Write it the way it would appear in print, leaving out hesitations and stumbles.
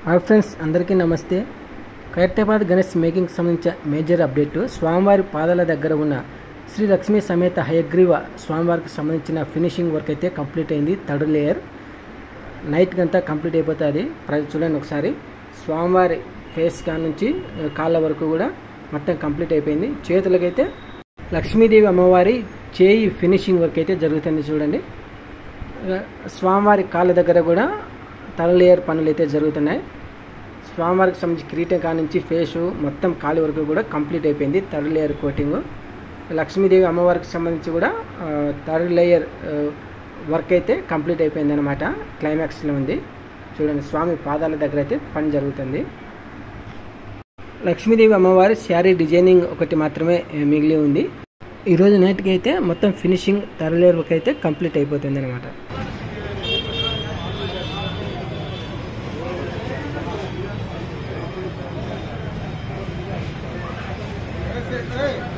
Hi friends, అందరికీ నమస్తే. Khairatabad Ganesh making సంబంధించిన మేజర్ అప్డేట్. స్వామివారి పాదాల దగ్గర ఉన్న శ్రీ లక్ష్మీ సమేత హయగ్రీవ స్వామివారికి సంబంధించిన ఫినిషింగ్ వర్క్ అయితే కంప్లీట్ అయింది. థర్డ్ లేయర్ నైట్కి అంతా కంప్లీట్ అయిపోతుంది. చూడండి ఒకసారి, స్వామివారి ఫేస్ కా నుంచి కాళ్ళ వరకు కూడా మొత్తం కంప్లీట్ అయిపోయింది. చేతులకైతే లక్ష్మీదేవి అమ్మవారి చేయి ఫినిషింగ్ వర్క్ అయితే జరుగుతుంది. చూడండి, స్వామివారి కాళ్ళ దగ్గర కూడా థర్డ్ లేయర్ పనులు అయితే జరుగుతున్నాయి. స్వామివారికి సంబంధించి కిరీటం కా నుంచి ఫేసు మొత్తం కాలి వరకు కూడా కంప్లీట్ అయిపోయింది. Third layer coating. లక్ష్మీదేవి అమ్మవారికి సంబంధించి కూడా థర్డ్ లేయర్ వర్క్ అయితే కంప్లీట్ అయిపోయింది అనమాట. క్లైమాక్స్లో ఉంది. చూడండి, స్వామి పాదాల దగ్గర అయితే పని జరుగుతుంది. లక్ష్మీదేవి అమ్మవారి శారీ డిజైనింగ్ ఒకటి మాత్రమే మిగిలి ఉంది. ఈరోజు నైట్కి అయితే మొత్తం ఫినిషింగ్ థర్డ్ లేయర్ వర్క్ అయితే కంప్లీట్ అయిపోతుంది అనమాట. Hey!